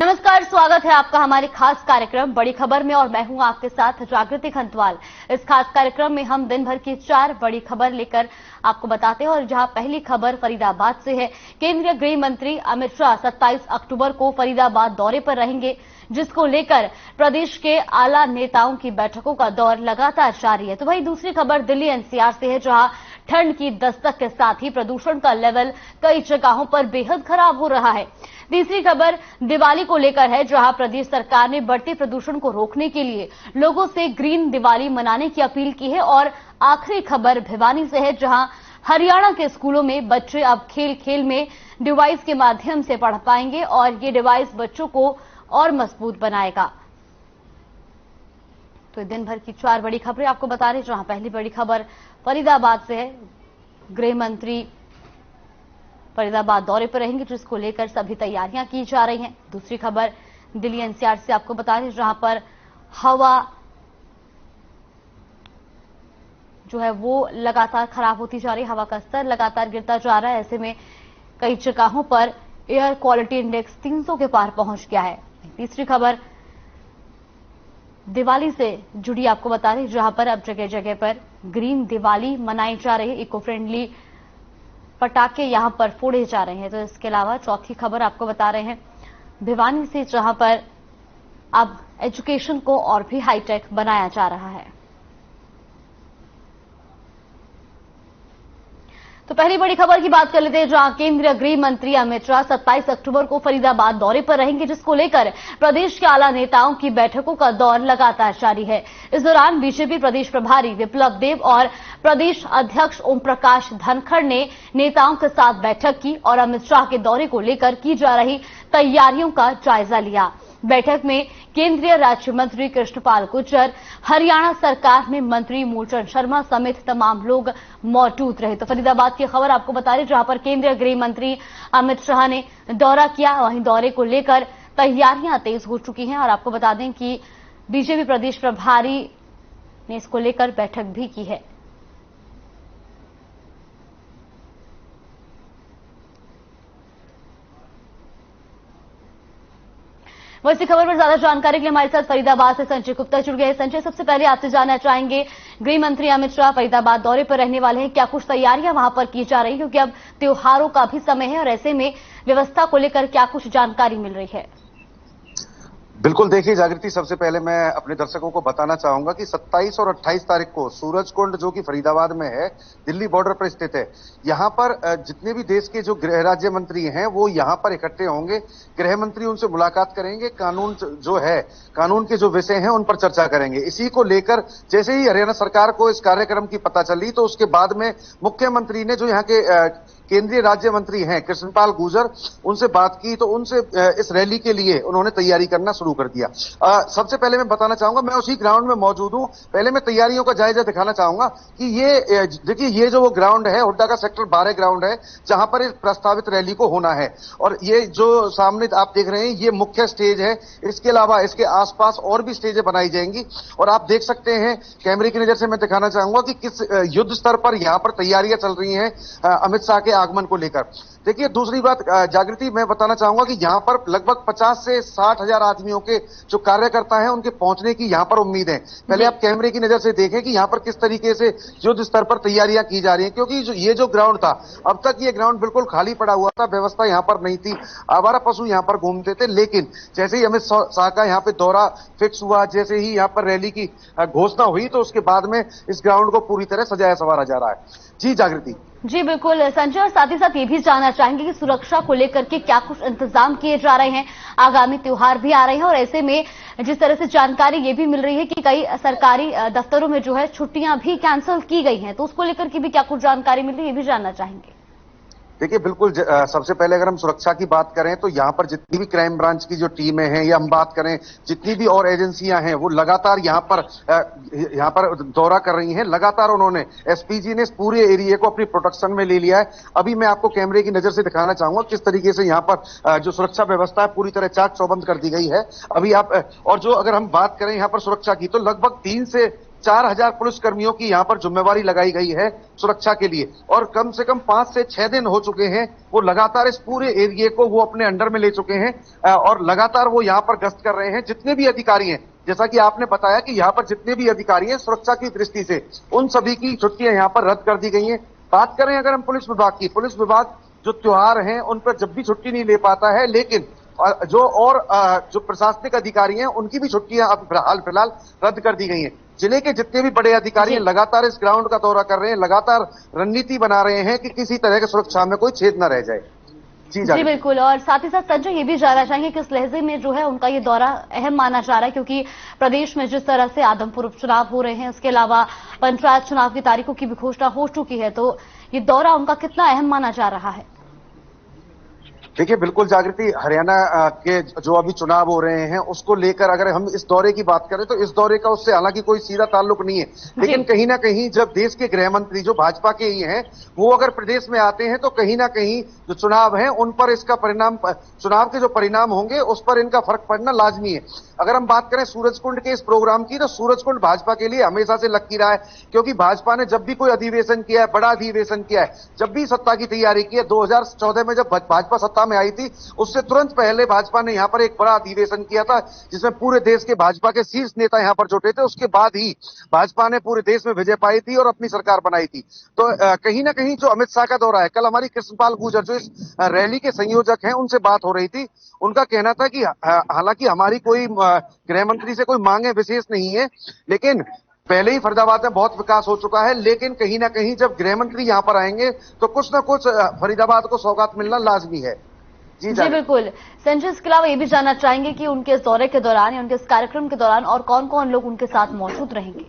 नमस्कार, स्वागत है आपका हमारे खास कार्यक्रम बड़ी खबर में और मैं हूं आपके साथ जागृति खंतवाल। इस खास कार्यक्रम में हम दिन भर की 4 बड़ी खबर लेकर आपको बताते हैं और जहां पहली खबर फरीदाबाद से है। केंद्रीय गृह मंत्री अमित शाह 27 अक्टूबर को फरीदाबाद दौरे पर रहेंगे, जिसको लेकर प्रदेश के आला नेताओं की बैठकों का दौर लगातार जारी है। तो वहीं दूसरी खबर दिल्ली एनसीआर से है, जहां ठंड की दस्तक के साथ ही प्रदूषण का लेवल कई जगहों पर बेहद खराब हो रहा है। तीसरी खबर दिवाली को लेकर है, जहां प्रदेश सरकार ने बढ़ते प्रदूषण को रोकने के लिए लोगों से ग्रीन दिवाली मनाने की अपील की है। और आखिरी खबर भिवानी से है, जहां हरियाणा के स्कूलों में बच्चे अब खेल खेल में डिवाइस के माध्यम से पढ़ पाएंगे और ये डिवाइस बच्चों को और मजबूत बनाएगा। तो दिन भर की 4 बड़ी खबरें आपको बता रहे हैं, जहां पहली बड़ी खबर फरीदाबाद से है। गृह मंत्री फरीदाबाद दौरे पर रहेंगे, जिसको लेकर सभी तैयारियां की जा रही हैं। दूसरी खबर दिल्ली एनसीआर से आपको बता रहे हैं, जहां पर हवा जो है वो लगातार खराब होती जा रही है, हवा का स्तर लगातार गिरता जा रहा है। ऐसे में कई जगहों पर एयर क्वालिटी इंडेक्स 300 के पार पहुंच गया है। तीसरी खबर दिवाली से जुड़ी आपको बता रहे हैं, जहां पर अब जगह जगह पर ग्रीन दिवाली मनाई जा रही है, इको फ्रेंडली पटाखे यहां पर फोड़े जा रहे हैं। तो इसके अलावा चौथी खबर आपको बता रहे हैं भिवानी से, जहां पर अब एजुकेशन को और भी हाईटेक बनाया जा रहा है। तो पहली बड़ी खबर की बात कर लेते हैं, जहां केंद्रीय गृह मंत्री अमित शाह 27 अक्टूबर को फरीदाबाद दौरे पर रहेंगे, जिसको लेकर प्रदेश के आला नेताओं की बैठकों का दौर लगातार जारी है। इस दौरान बीजेपी प्रदेश प्रभारी विप्लव देव और प्रदेश अध्यक्ष ओम प्रकाश धनखड़ ने नेताओं के साथ बैठक की और अमित शाह के दौरे को लेकर की जा रही तैयारियों का जायजा लिया। बैठक में केंद्रीय राज्य मंत्री कृष्णपाल गुर्जर, हरियाणा सरकार में मंत्री मूलचंद शर्मा समेत तमाम लोग मौजूद रहे। तो फरीदाबाद की खबर आपको बता रहे, जहां पर केंद्रीय गृह मंत्री अमित शाह ने दौरा किया, वहीं दौरे को लेकर तैयारियां तेज हो चुकी हैं। और आपको बता दें कि बीजेपी प्रदेश प्रभारी ने इसको लेकर बैठक भी की है। वैसी खबर पर ज्यादा जानकारी के लिए हमारे साथ फरीदाबाद से संजय गुप्ता जुड़ गए। संजय, सबसे पहले आपसे जानना चाहेंगे, गृह मंत्री अमित शाह फरीदाबाद दौरे पर रहने वाले हैं, क्या कुछ तैयारियां वहां पर की जा रही है, क्योंकि अब त्योहारों का भी समय है और ऐसे में व्यवस्था को लेकर क्या कुछ जानकारी मिल रही है? बिल्कुल, देखिए जागृति, सबसे पहले मैं अपने दर्शकों को बताना चाहूंगा कि 27 और 28 तारीख को सूरजकुंड, जो कि फरीदाबाद में है, दिल्ली बॉर्डर पर स्थित है, यहां पर जितने भी देश के जो गृह राज्य मंत्री हैं वो यहां पर इकट्ठे होंगे। गृह मंत्री उनसे मुलाकात करेंगे, कानून जो है, कानून के जो विषय हैं उन पर चर्चा करेंगे। इसी को लेकर जैसे ही हरियाणा सरकार को इस कार्यक्रम की पता चली, तो उसके बाद में मुख्यमंत्री ने जो यहाँ के केंद्रीय राज्य मंत्री हैं कृष्णपाल गुर्जर, उनसे बात की, तो उनसे इस रैली के लिए उन्होंने तैयारी करना शुरू कर दिया। सबसे पहले मैं बताना चाहूंगा, मैं उसी ग्राउंड में मौजूद हूं। पहले मैं तैयारियों का जायजा दिखाना चाहूंगा कि ये देखिए, ये जो वो ग्राउंड है, हुड्डा का सेक्टर 12 ग्राउंड है, जहां पर इस प्रस्तावित रैली को होना है। और ये जो सामने आप देख रहे हैं, ये मुख्य स्टेज है। इसके अलावा इसके आसपास और भी स्टेजें बनाई जाएंगी। और आप देख सकते हैं, कैमरे की नजर से मैं दिखाना चाहूंगा कि किस युद्ध स्तर पर यहां पर तैयारियां चल रही हैं अमित शाह के आगमन को लेकर। देखिए, दूसरी बात जागृति, मैं बताना चाहूंगा कि यहां पर लगभग 50 से 60 हजार आदमियों के जो कार्यकर्ता हैं, उनके पहुंचने की यहां पर उम्मीद है। पहले आप कैमरे की नजर से देखें कि यहां पर किस तरीके से युद्ध स्तर पर तैयारियां की जा रही हैं, क्योंकि ये जो ग्राउंड था, अब तक ये ग्राउंड बिल्कुल खाली पड़ा हुआ था, व्यवस्था यहां पर नहीं थी, आवारा पशु यहां पर घूमते थे। लेकिन जैसे ही अमित शाह का यहां पे दौरा फिक्स हुआ, जैसे ही यहां पर रैली की घोषणा हुई, तो उसके बाद में इस ग्राउंड को पूरी तरह सजाया संवारा जा रहा है। जी जागृति। जी बिल्कुल संजय, और साथ ही साथ ये भी जानना चाहेंगे कि सुरक्षा को लेकर के क्या कुछ इंतजाम किए जा रहे हैं। आगामी त्योहार भी आ रहे हैं और ऐसे में जिस तरह से जानकारी ये भी मिल रही है कि कई सरकारी दफ्तरों में जो है छुट्टियां भी कैंसिल की गई हैं, तो उसको लेकर के भी क्या कुछ जानकारी मिल रही है, ये भी जानना चाहेंगे। देखिए, बिल्कुल, सबसे पहले अगर हम सुरक्षा की बात करें, तो यहाँ पर जितनी भी क्राइम ब्रांच की जो टीमें हैं, या हम बात करें जितनी भी और एजेंसियां हैं, वो लगातार यहाँ पर दौरा कर रही हैं। लगातार उन्होंने, एसपीजी ने इस पूरे एरिया को अपनी प्रोटेक्शन में ले लिया है। अभी मैं आपको कैमरे की नजर से दिखाना चाहूंगा किस तरीके से यहाँ पर जो सुरक्षा व्यवस्था है पूरी तरह चाक चौबंद कर दी गई है। अभी आप, और जो अगर हम बात करें यहाँ पर सुरक्षा की, तो लगभग 3 से 4000 पुलिस कर्मियों की यहाँ पर जिम्मेवारी लगाई गई है सुरक्षा के लिए, और कम से कम 5 से 6 दिन हो चुके हैं वो लगातार इस पूरे एरिया को वो अपने अंडर में ले चुके हैं और लगातार वो यहाँ पर गश्त कर रहे हैं। जितने भी अधिकारी हैं, जैसा कि आपने बताया कि यहाँ पर जितने भी अधिकारी हैं सुरक्षा की दृष्टि से उन सभी की छुट्टियां यहाँ पर रद्द कर दी गई हैं। बात करें अगर हम पुलिस विभाग की, पुलिस विभाग जो त्योहार हैं उन पर जब भी छुट्टी नहीं ले पाता है, लेकिन जो प्रशासनिक अधिकारी हैं उनकी भी छुट्टियां अब हाल फिलहाल रद्द कर दी गई हैं। जिले के जितने भी बड़े अधिकारी हैं लगातार इस ग्राउंड का दौरा कर रहे हैं, लगातार रणनीति बना रहे हैं कि किसी तरह की सुरक्षा में कोई छेद न रह जाए। जी बिल्कुल, और साथ ही साथ संजय ये भी जानना चाहेंगे किस लहजे में जो है उनका ये दौरा अहम माना जा रहा है, क्योंकि प्रदेश में जिस तरह से आदमपुर उपचुनाव हो रहे हैं, इसके अलावा पंचायत चुनाव की तारीखों की भी घोषणा हो चुकी है, तो ये दौरा उनका कितना अहम माना जा रहा है? देखिए बिल्कुल जागृति, हरियाणा के जो अभी चुनाव हो रहे हैं उसको लेकर अगर हम इस दौरे की बात करें तो इस दौरे का उससे हालांकि कोई सीधा ताल्लुक नहीं है, लेकिन कहीं ना कहीं जब देश के गृह मंत्री जो भाजपा के ही हैं वो अगर प्रदेश में आते हैं तो कहीं ना कहीं जो चुनाव है उन पर इसका परिणाम, चुनाव के जो परिणाम होंगे उस पर इनका फर्क पड़ना लाजमी है। अगर हम बात करें सूरजकुंड के इस प्रोग्राम की, तो सूरजकुंड भाजपा के लिए हमेशा से लकी रहा है, क्योंकि भाजपा ने जब भी कोई अधिवेशन किया है, बड़ा अधिवेशन किया है, जब भी सत्ता की तैयारी की है, 2014 में जब भाजपा सत्ता में आई थी उससे तुरंत पहले भाजपा ने यहां पर एक बड़ा अधिवेशन किया था जिसमें पूरे देश के भाजपा के शीर्ष नेता यहां पर जुटे थे। उसके बाद ही भाजपा ने पूरे देश में विजय पाई थी और अपनी सरकार बनाई थी। तो कहीं ना कहीं जो अमित शाह का दौरा है, कल हमारी कृष्णपाल गुर्जर जो इस रैली के संयोजक हैं उनसे बात हो रही थी, उनका कहना था कि हालांकि हमारी कोई गृह मंत्री से कोई मांगे विशेष नहीं है, लेकिन पहले ही फरीदाबाद में बहुत विकास हो चुका है, लेकिन कहीं ना कहीं जब गृह मंत्री यहां पर आएंगे तो कुछ ना कुछ फरीदाबाद को सौगात मिलना लाजमी है। जी बिल्कुल संजय, इसके अलावा ये भी जानना चाहेंगे कि उनके इस दौरे के दौरान या उनके इस कार्यक्रम के दौरान और कौन कौन लोग उनके साथ मौजूद रहेंगे?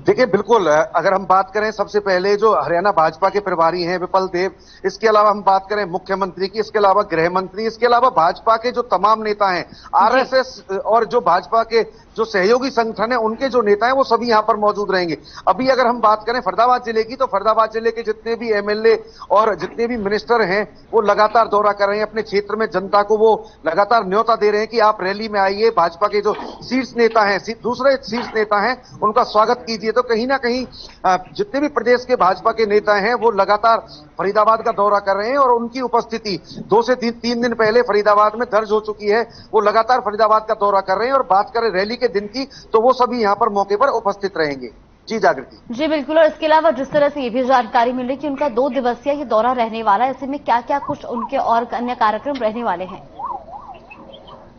देखिए बिल्कुल, अगर हम बात करें सबसे पहले जो हरियाणा भाजपा के प्रभारी हैं विपल देव, इसके अलावा हम बात करें मुख्यमंत्री की, इसके अलावा गृह मंत्री, इसके अलावा भाजपा के जो तमाम नेता हैं, आरएसएस और जो भाजपा के जो सहयोगी संगठन है उनके जो नेता हैं वो सभी यहां पर मौजूद रहेंगे। अभी अगर हम बात करें फरीदाबाद जिले की, तो फरीदाबाद जिले के जितने भी एमएलए और जितने भी मिनिस्टर हैं वो लगातार दौरा कर रहे हैं अपने क्षेत्र में, जनता को वो लगातार न्योता दे रहे हैं कि आप रैली में आइए, भाजपा के जो शीर्ष नेता हैं, दूसरे शीर्ष नेता हैं, उनका स्वागत कीजिए। तो कहीं ना कहीं जितने भी प्रदेश के भाजपा के नेता हैं वो लगातार फरीदाबाद का दौरा कर रहे हैं और उनकी उपस्थिति 2 से 3 दिन पहले फरीदाबाद में दर्ज हो चुकी है। वो लगातार फरीदाबाद का दौरा कर रहे हैं और बात करें रैली के दिन की तो वो सभी यहां पर मौके पर उपस्थित रहेंगे। जी जागृति। जी बिल्कुल, और इसके अलावा जिस तरह से ये भी जानकारी मिल रही कि उनका 2 दिवसीय ये दौरा रहने वाला है, ऐसे में क्या क्या कुछ उनके और अन्य कार्यक्रम रहने वाले हैं?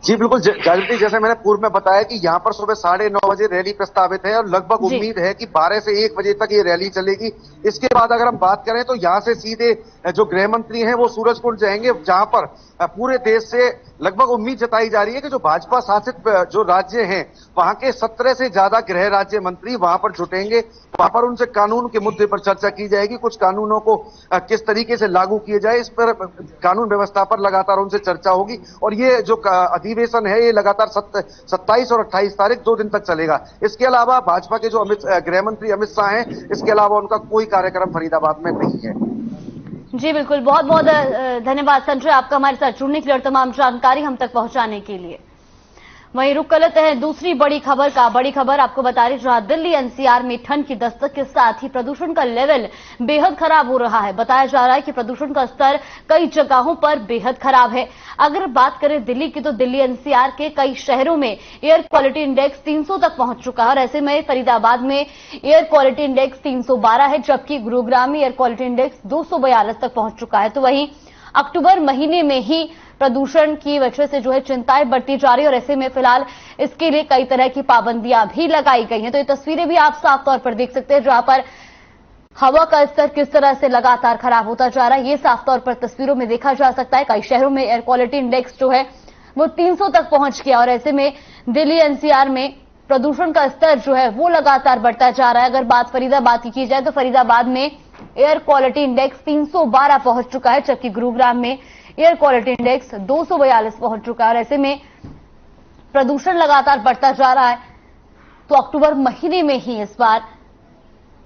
जी बिल्कुल जागृति, जैसे मैंने पूर्व में बताया कि यहाँ पर सुबह 9:30 बजे रैली प्रस्तावित है और लगभग उम्मीद है कि 12 से 1 बजे तक ये रैली चलेगी। इसके बाद अगर हम बात करें तो यहाँ से सीधे जो गृह मंत्री हैं वो सूरजकुंड जाएंगे, जहां पर पूरे देश से लगभग उम्मीद जताई जा रही है कि जो भाजपा शासित जो राज्य हैं वहां के 17 से ज्यादा गृह राज्य मंत्री वहां पर जुटेंगे। वहां पर उनसे कानून के मुद्दे पर चर्चा की जाएगी, कुछ कानूनों को किस तरीके से लागू किए जाए इस पर कानून व्यवस्था पर लगातार उनसे चर्चा होगी। और ये जो अधिवेशन है ये लगातार 27 और 28 तारीख 2 दिन तक चलेगा। इसके अलावा भाजपा के जो गृह मंत्री अमित शाह हैं, इसके अलावा उनका कोई कार्यक्रम फरीदाबाद में नहीं है। जी बिल्कुल, बहुत बहुत धन्यवाद संजय आपका हमारे साथ जुड़ने के लिए और तमाम जानकारी हम तक पहुंचाने के लिए। वहीं रुक कर लेते हैं दूसरी बड़ी खबर का। बड़ी खबर आपको बता रही, जहां दिल्ली एनसीआर में ठंड की दस्तक के साथ ही प्रदूषण का लेवल बेहद खराब हो रहा है। बताया जा रहा है कि प्रदूषण का स्तर कई जगहों पर बेहद खराब है। अगर बात करें दिल्ली की, तो दिल्ली एनसीआर के कई शहरों में एयर क्वालिटी इंडेक्स 300 तक पहुंच चुका है और ऐसे में फरीदाबाद में एयर क्वालिटी इंडेक्स 312 है, जबकि गुरुग्राम में एयर क्वालिटी इंडेक्स 242 तक पहुंच चुका है। तो वहीं अक्टूबर महीने में ही प्रदूषण की वजह से जो है चिंताएं बढ़ती जा रही है और ऐसे में फिलहाल इसके लिए कई तरह की पाबंदियां भी लगाई गई हैं। तो ये तस्वीरें भी आप साफ तौर पर देख सकते हैं, जहां पर हवा का स्तर किस तरह से लगातार खराब होता जा रहा है, ये साफ तौर पर तस्वीरों में देखा जा सकता है। कई शहरों में एयर क्वालिटी इंडेक्स जो है वो 300 तक पहुंच गया और ऐसे में दिल्ली एनसीआर में प्रदूषण का स्तर जो है वो लगातार बढ़ता जा रहा है। अगर बात फरीदाबाद की जाए तो फरीदाबाद में एयर क्वालिटी इंडेक्स 312 पहुंच चुका है, जबकि गुरुग्राम में एयर क्वालिटी इंडेक्स 242 पहुंच चुका है और ऐसे में प्रदूषण लगातार बढ़ता जा रहा है। तो अक्टूबर महीने में ही इस बार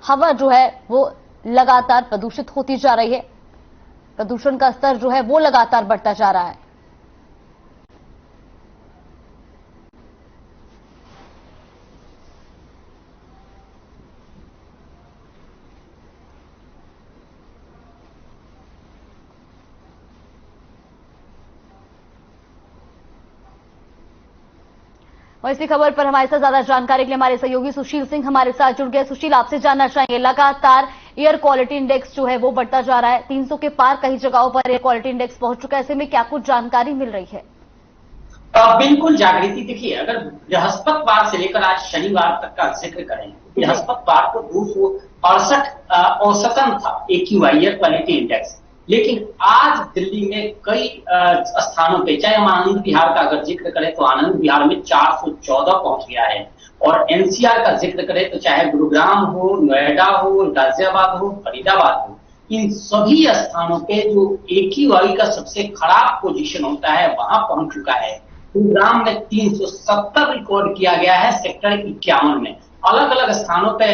हवा जो है वो लगातार प्रदूषित होती जा रही है, प्रदूषण का स्तर जो है वो लगातार बढ़ता जा रहा है। और इसी खबर पर हमारे साथ ज्यादा जानकारी के लिए हमारे सहयोगी सुशील सिंह हमारे साथ जुड़ गए। सुशील, आपसे जानना चाहेंगे, लगातार एयर क्वालिटी इंडेक्स जो है वो बढ़ता जा रहा है, 300 के पार कई जगहों पर एयर क्वालिटी इंडेक्स पहुंच चुका है। ऐसे में क्या कुछ जानकारी मिल रही है? बिल्कुल जागृति, देखिए अगर बृहस्पतिवार से लेकर आज शनिवार तक का जिक्र करें, बृहस्पतिवार को 268 औसतन था AQI एयर क्वालिटी इंडेक्स, लेकिन आज दिल्ली में कई स्थानों पे, चाहे हम आनंद विहार का अगर जिक्र करें तो आनंद विहार में 414 पहुंच गया है, और NCR का जिक्र करें तो चाहे गुरुग्राम हो, नोएडा हो, गाजियाबाद हो, फरीदाबाद हो, इन सभी स्थानों पे जो AQI का सबसे खराब पोजीशन होता है वहां पहुंच चुका है। गुरुग्राम में 370 रिकॉर्ड किया गया है सेक्टर 51 में। अलग अलग स्थानों पे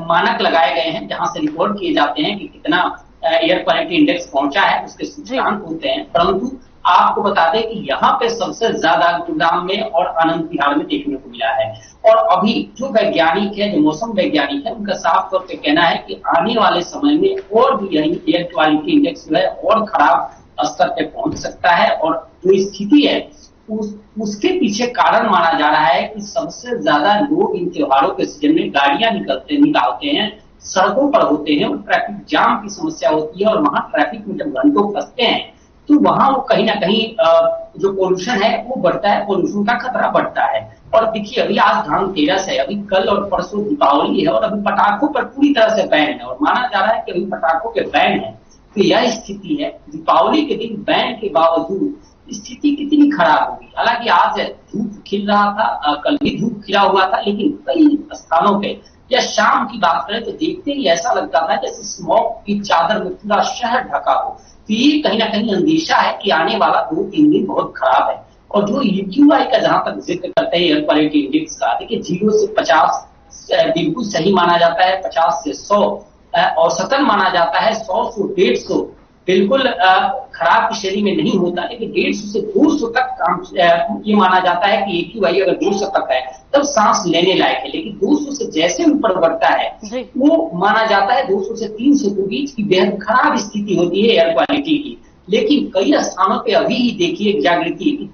मानक लगाए गए हैं जहां से रिकॉर्ड किए जाते हैं कि कितना एयर क्वालिटी इंडेक्स पहुंचा है, उसके सूचकांक होते हैं। परंतु आपको बता दें कि यहाँ पे सबसे ज्यादा गुरुग्राम में और आनंद विहार में देखने को मिला है। और अभी जो वैज्ञानिक है, जो मौसम वैज्ञानिक है, उनका साफ तौर पे कहना है कि आने वाले समय में और भी यही एयर क्वालिटी इंडेक्स जो है और खराब स्तर पे पहुंच सकता है। और जो स्थिति है उसके पीछे कारण माना जा रहा है कि सबसे ज्यादा लोग इन त्योहारों के सीजन में गाड़ियां निकालते हैं, सड़कों पर होते हैं और ट्रैफिक जाम की समस्या होती है, और वहां ट्रैफिक में जब घंटों फंसते हैं तो वहां वो कहीं ना कहीं जो पोल्यूशन है वो बढ़ता है, पोल्यूशन का खतरा बढ़ता है। और देखिए अभी आज धनतेरस है, अभी कल और परसों दीपावली है, और अभी पटाखों पर पूरी तरह से बैन है, और माना जा रहा है कि अभी पटाखों के बैन है। तो यह स्थिति है, दीपावली के दिन बैन के बावजूद स्थिति कितनी खराब होगी। हालांकि आज धूप खिल रहा था, कल भी धूप खिला हुआ था, लेकिन कई स्थानों पे या शाम की बात करें तो देखते ही ऐसा लगता था जैसे स्मॉग की चादर में पूरा शहर ढका हो। तो ये कहीं ना कहीं अंदेशा है कि आने वाला 2-3 दिन बहुत खराब है। और जो AQI का जहां तक जिक्र करते हैं एयर क्वालिटी इंडेक्स का, देखिए 0 से 50 बिल्कुल सही माना जाता है, 50 से 100 औसतन माना जाता है, 100 से 150 बिल्कुल खराब की श्रेणी में नहीं होता, लेकिन 150 से 200 तक ये माना जाता है कि AQI अगर 200 तक है तब सांस लेने लायक है। लेकिन 200 से जैसे ऊपर बढ़ता है वो माना जाता है 200 से 300 के बीच की बेहद खराब स्थिति होती है एयर क्वालिटी की। लेकिन कई स्थानों पे अभी ही देखिए जागृति,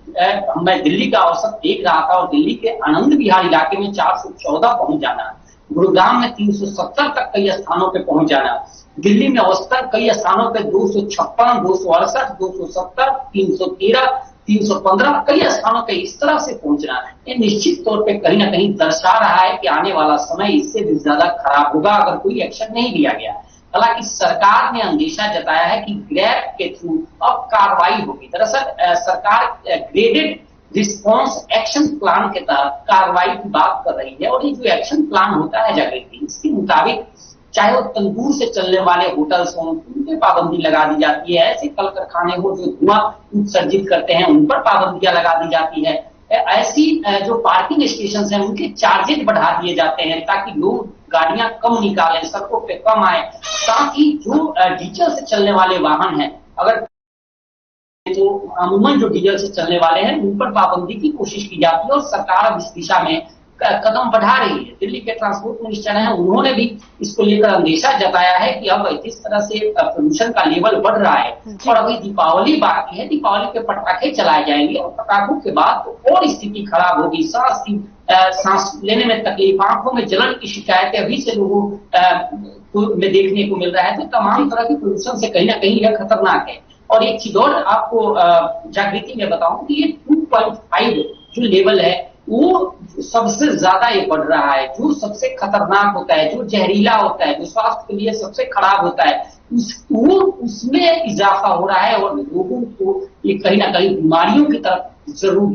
मैं दिल्ली का औसत देख रहा था, और दिल्ली के आनंद विहार इलाके में 414 पहुंच जाना, गुरुग्राम में 370 तक कई स्थानों पे पहुंच जाना, दिल्ली में औसतन कई स्थानों पे 256, 268, 270, 313, 315 कई स्थानों पे इस तरह से पहुंचना है। ये निश्चित तौर पे कहीं ना कहीं दर्शा रहा है कि आने वाला समय इससे भी ज्यादा खराब होगा अगर कोई एक्शन नहीं लिया गया। हालांकि सरकार ने अंदेशा जताया है कि ग्रैप के थ्रू अब कार्रवाई होगी। दरअसल सरकार ग्रेडेड रिस्पॉन्स एक्शन प्लान के तहत कार्रवाई की बात कर रही है, और ये जो एक्शन प्लान होता है जागृति, इसके मुताबिक चाहे वो तंदूर से चलने वाले होटल्स हों उन पे पाबंदी लगा दी जाती है, ऐसे कल कारखाने हो जो धुआं उत्सर्जित करते हैं उन पर पाबंदियां लगा दी जाती है, ऐसी जो पार्किंग स्टेशन हैं उनके चार्जेस बढ़ा दिए जाते हैं ताकि लोग गाड़ियां कम निकालें, सड़कों पे कम आए। साथ ही जो डीजल से चलने वाले वाहन हैं, अगर जो अमूमन जो डीजल से चलने वाले हैं उन पर पाबंदी की कोशिश की जाती है, और सरकार अब इस दिशा में कदम बढ़ा रही है। दिल्ली के ट्रांसपोर्ट मिनिस्टर हैं, उन्होंने भी इसको लेकर अंदेशा जताया है कि अब जिस तरह से प्रदूषण का लेवल बढ़ रहा है, और अभी दीपावली बाकी है, दीपावली पे पटाखे चलाए जाएंगे, और पटाखों के बाद तो और स्थिति खराब होगी। सांस लेने में तकलीफ, आंखों में जलन की शिकायतें अभी से लोगों में देखने को मिल रहा है। तो तमाम तरह के प्रदूषण से कहीं ना कहीं यह खतरनाक है। और एक चीज और आपको जागृति में बताऊं कि ये 2.5 जो लेवल है वो सबसे ज्यादा ये बढ़ रहा है। जो सबसे खतरनाक होता है, जो जहरीला होता है, जो स्वास्थ्य के लिए सबसे खराब होता है, उसमें इजाफा हो रहा है, और लोगों को ये कहीं ना कहीं बीमारियों की तरफ जरूर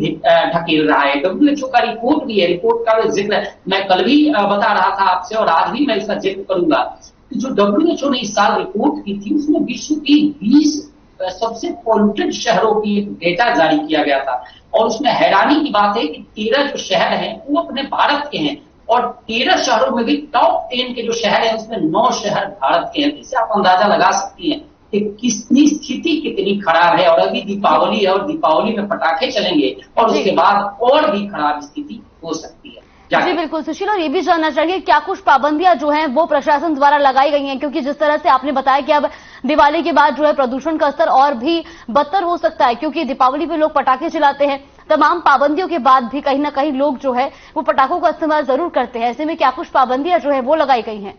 ढकेल रहा है। WHO का रिपोर्ट भी है, रिपोर्ट का जिक्र मैं कल भी बता रहा था आपसे, और आज भी मैं इसका जिक्र करूंगा कि जो WHO ने इस साल रिपोर्ट की थी उसमें विश्व की 20 सबसे पॉल्यूटेड शहरों की एक डेटा जारी किया गया था, और उसमें हैरानी की बात है कि 13 जो शहर हैं वो अपने भारत के हैं, और 13 शहरों में भी टॉप 10 के जो शहर हैं उसमें 9 शहर भारत के हैं। इससे आप अंदाजा लगा सकती हैं कि कितनी स्थिति कितनी खराब है। और अभी दीपावली है, और दीपावली में पटाखे चलेंगे, और उसके बाद और भी खराब स्थिति हो सकती है। जी बिल्कुल सुशील, और ये भी जानना चाहिए क्या कुछ पाबंदियां जो हैं वो प्रशासन द्वारा लगाई गई हैं, क्योंकि जिस तरह से आपने बताया कि अब दिवाली के बाद जो है प्रदूषण का स्तर और भी बदतर हो सकता है, क्योंकि दीपावली पे लोग पटाखे चलाते हैं, तमाम पाबंदियों के बाद भी कहीं ना कहीं लोग जो है वो पटाखों का इस्तेमाल जरूर करते हैं। ऐसे में क्या कुछ पाबंदियां जो है वो लगाई गई हैं?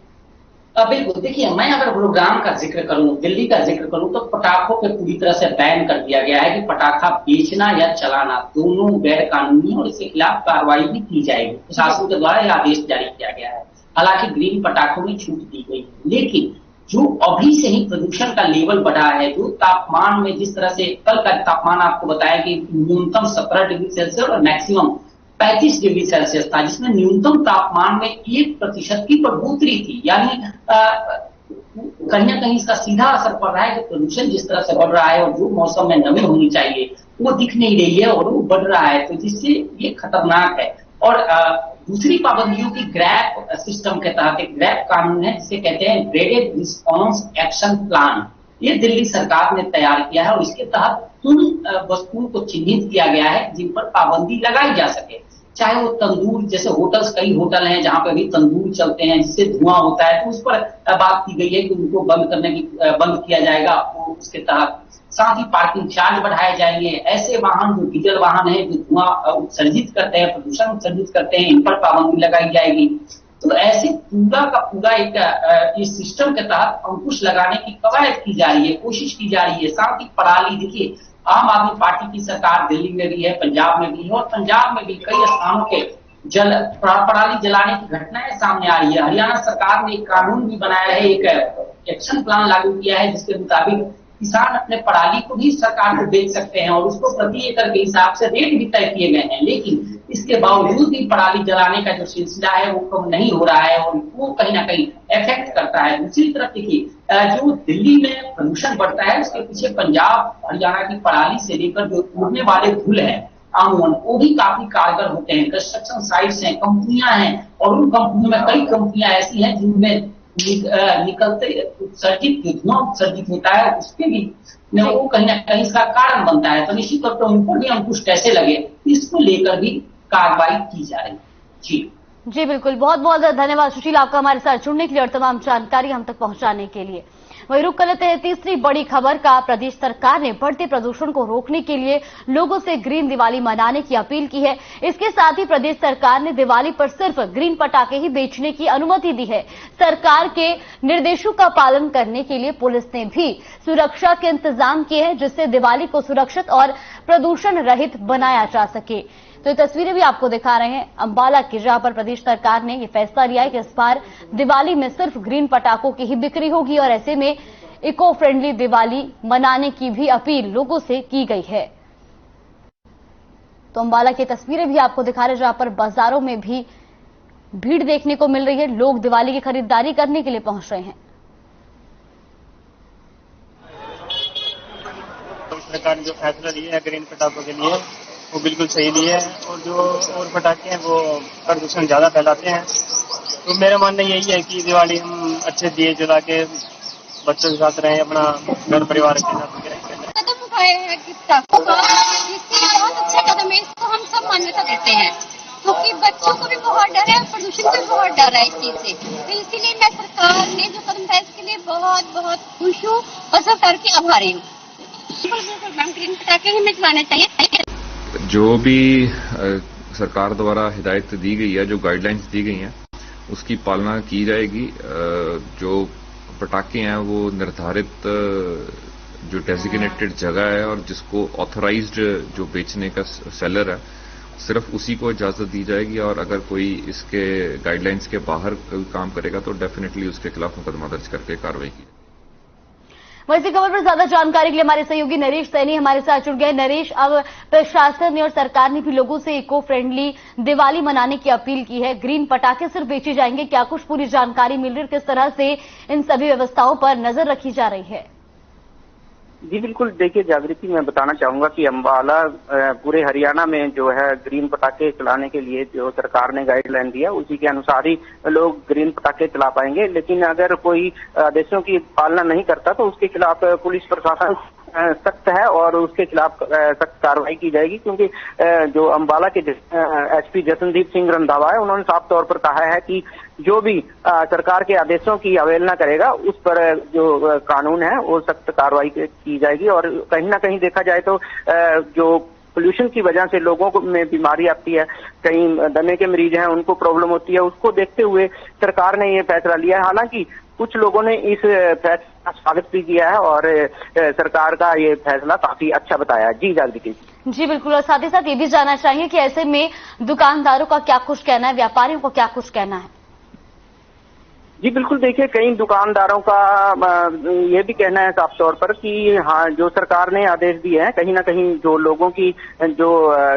बिल्कुल, देखिए मैं अगर गुरुग्राम का जिक्र करूं, दिल्ली का जिक्र करूं, तो पटाखों पे पूरी तरह से बैन कर दिया गया है कि पटाखा बेचना या चलाना दोनों गैर कानूनी है और इसके खिलाफ कार्रवाई भी की जाएगी। प्रशासन के द्वारा यह आदेश जारी किया गया है। हालांकि ग्रीन पटाखों में छूट दी गई, लेकिन जो अभी से ही प्रदूषण का लेवल बढ़ा है, जो तापमान में जिस तरह से कल का तापमान आपको बताया कि न्यूनतम 17 डिग्री सेल्सियस और मैक्सिमम 35 डिग्री सेल्सियस था, जिसमें न्यूनतम तापमान में 1% की बढ़ोतरी थी। यानी कहीं ना कहीं इसका सीधा असर पड़ रहा है कि प्रदूषण जिस तरह से बढ़ रहा है और जो मौसम में नमी होनी चाहिए वो दिख नहीं रही है और वो बढ़ रहा है, तो जिससे ये खतरनाक है। और दूसरी पाबंदियों की ग्रैप सिस्टम के तहत एक ग्रैप कानून है जिसे कहते हैं ग्रेडेड रिस्पॉन्स एक्शन प्लान, ये दिल्ली सरकार ने तैयार किया है और इसके तहत उन वस्तुओं को चिन्हित किया गया है जिन पर पाबंदी लगाई जा सके। चाहे वो तंदूर, जैसे होटल्स, कई होटल हैं जहां पे भी तंदूर चलते हैं जिससे धुआं होता है, तो उस पर बात की गई है कि उनको बंद किया जाएगा उसके तहत। साथ ही पार्किंग चार्ज बढ़ाए जाएंगे। ऐसे वाहन जो डीजल वाहन है जो धुआं उत्सर्जित करते हैं, प्रदूषण उत्सर्जित करते हैं, इन पर पाबंदी लगाई जाएगी। तो ऐसे पूरा का पूरा एक इस सिस्टम के तहत अंकुश लगाने की कवायद की जा रही है, कोशिश की जा रही है। साथ ही पराली, देखिए आम आदमी पार्टी की सरकार दिल्ली में भी है, पंजाब में भी है, और पंजाब में भी कई स्थानों के पराली जलाने की घटनाएं सामने आ रही है। हरियाणा सरकार ने एक कानून भी बनाया है, एक एक्शन प्लान लागू किया है जिसके मुताबिक किसान अपने पराली को भी सरकार को बेच सकते हैं और उसको प्रति एकड़ के हिसाब से रेट भी तय किए गए हैं। लेकिन इसके बावजूद भी पराली जलाने का जो सिलसिला है वो कम नहीं हो रहा है और वो कहीं ना कहीं इफेक्ट करता है। दूसरी तरफ देखिए जो दिल्ली में प्रदूषण बढ़ता है उसके पीछे पंजाब हरियाणा की पराली से लेकर जो उड़ने वाले धूल है आमून, वो भी काफी कारगर होते हैं। कंस्ट्रक्शन साइट्स हैं, कंपनियां हैं, और उन कंपनियों में कई कंपनियां ऐसी हैं जिनमें निकलते उत्सर्जित धुआं उत्सर्जित होता है, उसके भी वो कहीं ना कहीं इसका कारण बनता है। तो निश्चित तौर पर उन पर भी अंकुश कैसे लगे इसको लेकर भी कार्रवाई की जा रही है। जी बिल्कुल, बहुत बहुत धन्यवाद सुशील आपका हमारे साथ जुड़ने के लिए और तमाम जानकारी हम तक पहुंचाने के लिए। वही रुक कर लेते हैं तीसरी बड़ी खबर का। प्रदेश सरकार ने बढ़ते प्रदूषण को रोकने के लिए लोगों से ग्रीन दिवाली मनाने की अपील की है। इसके साथ ही प्रदेश सरकार ने दिवाली पर सिर्फ ग्रीन पटाखे ही बेचने की अनुमति दी है। सरकार के निर्देशों का पालन करने के लिए पुलिस ने भी सुरक्षा के इंतजाम किए हैं जिससे दिवाली को सुरक्षित और प्रदूषण रहित बनाया जा सके। तो ये तस्वीरें भी आपको दिखा रहे हैं अंबाला की, जहां पर प्रदेश सरकार ने ये फैसला लिया है कि इस बार दिवाली में सिर्फ ग्रीन पटाखों की ही बिक्री होगी और ऐसे में इको फ्रेंडली दिवाली मनाने की भी अपील लोगों से की गई है। तो अंबाला की तस्वीरें भी आपको दिखा रहे हैं जहां पर बाजारों में भी भीड़ देखने को मिल रही है, लोग दिवाली की खरीदारी करने के लिए पहुंच रहे हैं। सरकार ने जो फैसला लिया है ग्रीन पटाखों के लिए वो बिल्कुल सही लिया है और जो और पटाखे हैं वो प्रदूषण ज्यादा फैलाते हैं। तो मेरा मानना यही है कि दिवाली हम अच्छे दिए जला के बच्चों के साथ रहें, अपना घर परिवार के साथ कदम उठाए हैं इससे बहुत अच्छा कदम है, इसको हम सब मान्यता देते हैं क्योंकि बच्चों को भी बहुत डर है और प्रदूषण से बहुत डर है इस चीज से। तो इसीलिए मैं सरकार ने जो कदम उठाया इसके लिए बहुत बहुत खुश हूँ और सरकार की आभारी हूँ। ग्रीन पटाखे हमें चलाने चाहिए। जो भी सरकार द्वारा हिदायत दी गई है, जो गाइडलाइंस दी गई हैं, उसकी पालना की जाएगी। जो पटाखे हैं वो निर्धारित जो डेजिग्नेटेड जगह है और जिसको ऑथराइज्ड जो बेचने का सेलर है सिर्फ उसी को इजाजत दी जाएगी और अगर कोई इसके गाइडलाइंस के बाहर कोई काम करेगा तो डेफिनेटली उसके खिलाफ मुकदमा दर्ज करके कार्रवाई की। वैसी खबर पर ज्यादा जानकारी के लिए हमारे सहयोगी नरेश सैनी हमारे साथ जुड़ गए। नरेश, अब प्रशासन ने और सरकार ने भी लोगों से इको फ्रेंडली दिवाली मनाने की अपील की है। ग्रीन पटाखे सिर्फ बेचे जाएंगे, क्या कुछ पूरी जानकारी मिल रही है, किस तरह से इन सभी व्यवस्थाओं पर नजर रखी जा रही है? जी बिल्कुल, देखिए जागृति, मैं बताना चाहूंगा कि अंबाला पूरे हरियाणा में जो है ग्रीन पटाखे चलाने के लिए जो सरकार ने गाइडलाइन दिया उसी के अनुसार ही लोग ग्रीन पटाखे चला पाएंगे। लेकिन अगर कोई आदेशों की पालना नहीं करता तो उसके खिलाफ पुलिस प्रशासन सख्त है और उसके खिलाफ सख्त कार्रवाई की जाएगी, क्योंकि जो अंबाला के एसपी जसनदीप सिंह रंधावा है उन्होंने साफ तौर पर कहा है कि जो भी सरकार के आदेशों की अवहेलना करेगा उस पर जो कानून है वो सख्त कार्रवाई की जाएगी। और कहीं ना कहीं देखा जाए तो जो पोल्यूशन की वजह से लोगों को में बीमारी आती है, कहीं दमे के मरीज हैं उनको प्रॉब्लम होती है, उसको देखते हुए सरकार ने ये फैसला लिया है। हालांकि कुछ लोगों ने इस फैसले का स्वागत भी किया है और सरकार का ये फैसला काफी अच्छा बताया है। जी जागृति जी बिल्कुल, और साथ ही साथ ये भी जानना चाहिए कि ऐसे में दुकानदारों का क्या कुछ कहना है, व्यापारियों को क्या कुछ कहना है? जी बिल्कुल, देखिए कई दुकानदारों का ये भी कहना है साफ तौर पर कि हाँ, जो सरकार ने आदेश दिए हैं कहीं ना कहीं जो लोगों की जो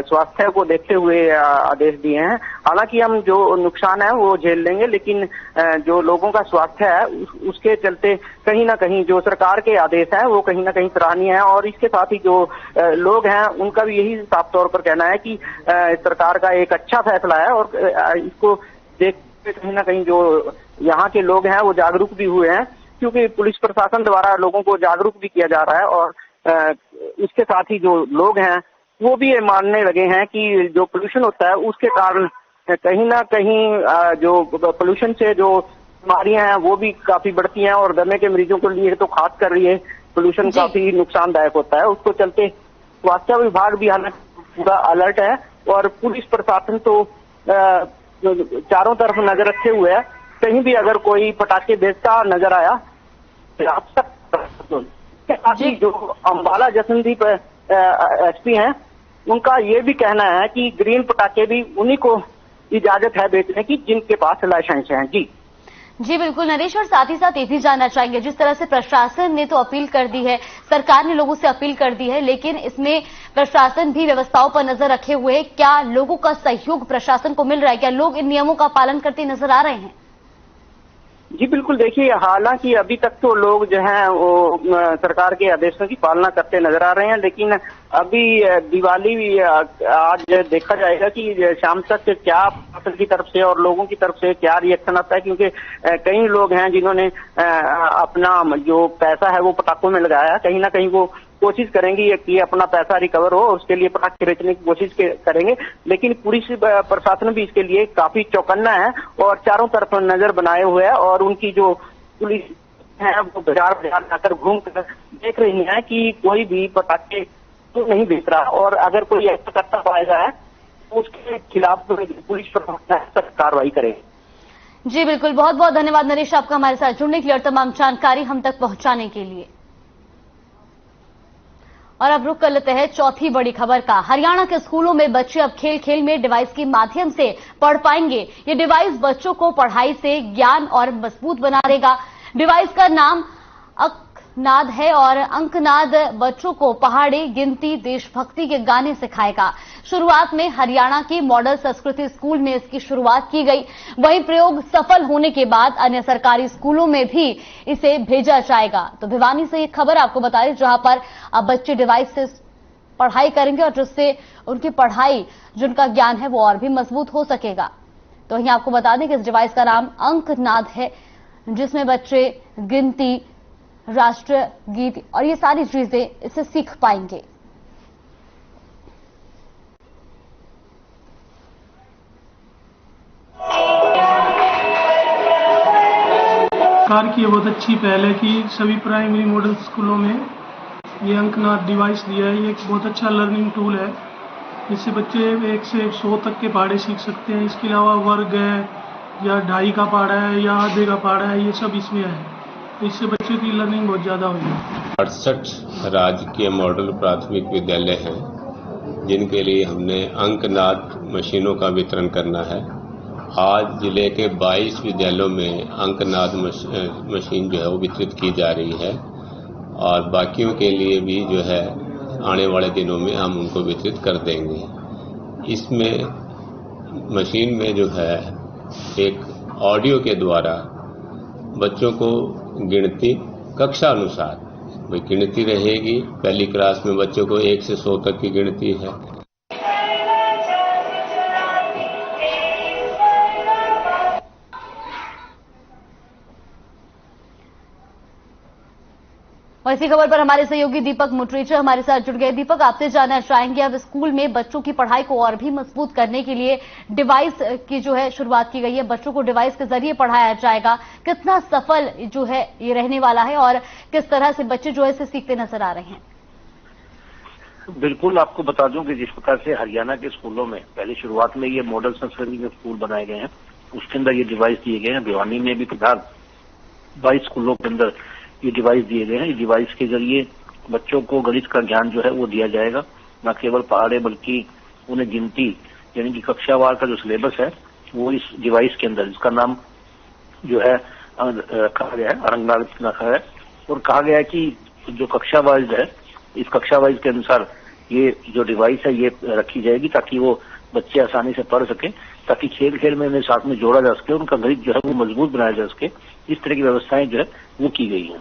स्वास्थ्य को देखते हुए आदेश दिए हैं। हालांकि हम जो नुकसान है वो झेल लेंगे, लेकिन जो लोगों का स्वास्थ्य है उसके चलते कहीं ना कहीं जो सरकार के आदेश है वो कहीं ना कहीं सराहनीय है। और इसके साथ ही जो लोग हैं उनका भी यही साफ तौर पर कहना है कि सरकार का एक अच्छा फैसला है और इसको देख कहीं ना कहीं जो यहाँ के लोग हैं वो जागरूक भी हुए हैं, क्योंकि पुलिस प्रशासन द्वारा लोगों को जागरूक भी किया जा रहा है। और इसके साथ ही जो लोग हैं वो भी ये मानने लगे हैं कि जो पोल्यूशन होता है उसके कारण कहीं ना कहीं जो पोल्यूशन से जो बीमारियां हैं वो भी काफी बढ़ती हैं और दमे के मरीजों के लिए तो खास कर ये पोल्यूशन काफी नुकसानदायक होता है। उसको चलते स्वास्थ्य विभाग भी हालांकि पूरा अलर्ट है और पुलिस प्रशासन तो चारों तरफ नजर रखे हुए है। कहीं भी अगर कोई पटाखे बेचता नजर आया तो जो अंबाला जसनदीप एसपी हैं उनका ये भी कहना है कि ग्रीन पटाखे भी उन्हीं को इजाजत है बेचने की जिनके पास लाइसेंस है। जी बिल्कुल नरेश, और साथ ही साथ ये भी जानना चाहेंगे, जिस तरह से प्रशासन ने तो अपील कर दी है, सरकार ने लोगों से अपील कर दी है, लेकिन इसमें प्रशासन भी व्यवस्थाओं पर नजर रखे हुए है। क्या लोगों का सहयोग प्रशासन को मिल रहा है? क्या लोग इन नियमों का पालन करते नजर आ रहे हैं? जी बिल्कुल, देखिए हालांकि अभी तक तो लोग जो हैं वो सरकार के आदेशों की पालना करते नजर आ रहे हैं, लेकिन अभी दिवाली आज देखा जाएगा कि शाम तक क्या प्रशासन की तरफ से और लोगों की तरफ से क्या रिएक्शन आता है, क्योंकि कई लोग हैं जिन्होंने अपना जो पैसा है वो पटाखों में लगाया है। कहीं ना कहीं वो कोशिश करेंगे कि अपना पैसा रिकवर हो, उसके लिए पटाखे बेचने की कोशिश करेंगे, लेकिन पुलिस प्रशासन भी इसके लिए काफी चौकन्ना है और चारों तरफ नजर बनाए हुए है। और उनकी जो पुलिस है वो बाजार जाकर घूम कर देख रही है कि कोई भी पटाखे तो नहीं बेच रहा, और अगर कोई ऐसा करता पाया जाए तो उसके खिलाफ पुलिस प्रशासन कार्रवाई करे। जी बिल्कुल, बहुत बहुत धन्यवाद नरेश आपका हमारे साथ जुड़ने के लिए और तमाम जानकारी हम तक पहुंचाने के लिए। और अब रुक कर लेते हैं चौथी बड़ी खबर का। हरियाणा के स्कूलों में बच्चे अब खेल खेल में डिवाइस के माध्यम से पढ़ पाएंगे। ये डिवाइस बच्चों को पढ़ाई से ज्ञान और मजबूत बना देगा। डिवाइस का नाम अंकनाद है और अंकनाद बच्चों को पहाड़ी, गिनती, देशभक्ति के गाने सिखाएगा। शुरुआत में हरियाणा के मॉडल संस्कृति स्कूल में इसकी शुरुआत की गई, वहीं प्रयोग सफल होने के बाद अन्य सरकारी स्कूलों में भी इसे भेजा जाएगा। तो भिवानी से एक खबर आपको बता दें, जहां पर अब बच्चे डिवाइस से पढ़ाई करेंगे और जिससे उनकी पढ़ाई, जिनका ज्ञान है वो और भी मजबूत हो सकेगा। तो वहीं आपको बता दें कि इस डिवाइस का नाम अंकनाद है, जिसमें बच्चे गिनती, राष्ट्रीय गीत और ये सारी चीजें इससे सीख पाएंगे। सरकार की बहुत अच्छी पहल है कि सभी प्राइमरी मॉडल स्कूलों में ये अंकनाद डिवाइस दिया है। ये एक बहुत अच्छा लर्निंग टूल है, इससे बच्चे 1 से 100 तक के पहाड़े सीख सकते हैं। इसके अलावा वर्ग है या ढाई का पहाड़ा है या आधे का पहाड़ा है, ये सब इसमें है। तो इससे बच्चे की लर्निंग बहुत ज़्यादा हुई। 68 राजकीय मॉडल प्राथमिक विद्यालय हैं जिनके लिए हमने अंकनाद मशीनों का वितरण करना है। आज जिले के 22 विद्यालयों में अंकनाद मशीन जो है वो वितरित की जा रही है और बाकियों के लिए भी जो है आने वाले दिनों में हम उनको वितरित कर देंगे। इसमें मशीन में जो है एक ऑडियो के द्वारा बच्चों को गिनती कक्षा अनुसार भाई गिनती रहेगी। पहली क्लास में बच्चों को 1 से 100 तक की गिनती है। और इसी खबर पर हमारे सहयोगी दीपक मुटरेचा हमारे साथ जुड़ गए। दीपक, आपसे जानना चाहेंगे, अब स्कूल में बच्चों की पढ़ाई को और भी मजबूत करने के लिए डिवाइस की जो है शुरुआत की गई है, बच्चों को डिवाइस के जरिए पढ़ाया जाएगा। कितना सफल जो है ये रहने वाला है और किस तरह से बच्चे जो है इसे सीखते नजर आ रहे हैं? बिल्कुल, आपको बता दूं कि जिस प्रकार से हरियाणा के स्कूलों में पहले शुरुआत में ये मॉडल संस्कृति के स्कूल बनाए गए हैं, उसके अंदर ये डिवाइस दिए गए हैं। भिवानी में भी फिलहाल 22 स्कूलों के अंदर ये डिवाइस दिए गए हैं। इस डिवाइस के जरिए बच्चों को गणित का ज्ञान जो है वो दिया जाएगा, न केवल पहाड़े बल्कि उन्हें गिनती यानी कि कक्षावार का जो सिलेबस है वो इस डिवाइस के अंदर, इसका नाम जो है कहा गया है अरंगनाथ रखा है, और कहा गया है कि जो कक्षा वाइज है इस कक्षा वाइज के अनुसार ये जो डिवाइस है ये रखी जाएगी ताकि वो बच्चे आसानी से पढ़ सकें, ताकि खेल खेल में उन्हें साथ में जोड़ा जा सके, उनका गणित जो है वो मजबूत बनाया जा सके। इस तरह की व्यवस्थाएं जो है वो की गई हैं।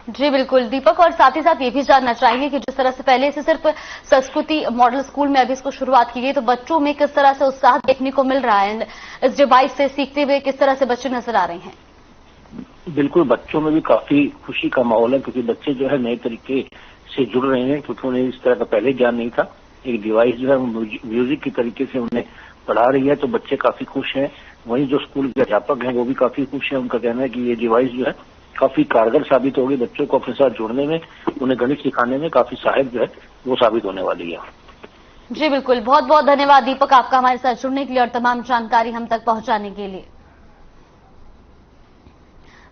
जी बिल्कुल दीपक, और साथ ही साथ ये भी जानना चाहेंगे कि जिस तरह से पहले से सिर्फ संस्कृति मॉडल स्कूल में अभी इसको शुरुआत की गई, तो बच्चों में किस तरह से उत्साह देखने को मिल रहा है, इस डिवाइस से सीखते हुए किस तरह से बच्चे नजर आ रहे हैं? बिल्कुल, बच्चों में भी काफी खुशी का माहौल है, क्योंकि बच्चे जो है नए तरीके से जुड़ रहे हैं, क्योंकि उन्हें इस तरह का पहले ज्ञान नहीं था। एक डिवाइस जो है म्यूजिक की तरीके से उन्हें पढ़ा रही है, तो बच्चे काफी खुश हैं। वहीं जो स्कूल के अध्यापक हैं वो भी काफी खुश हैं। उनका कहना है कि ये डिवाइस जो है काफी कारगर साबित होगी, बच्चों को अपने साथ जोड़ने में, उन्हें गणित सिखाने में काफी सहायक जो है वो साबित होने वाली है। जी बिल्कुल, बहुत बहुत धन्यवाद दीपक आपका हमारे साथ जुड़ने के लिए और तमाम जानकारी हम तक पहुंचाने के लिए।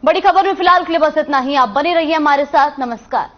बड़ी खबर में फिलहाल के लिए बस इतना ही। आप बने रहिए हमारे साथ। नमस्कार।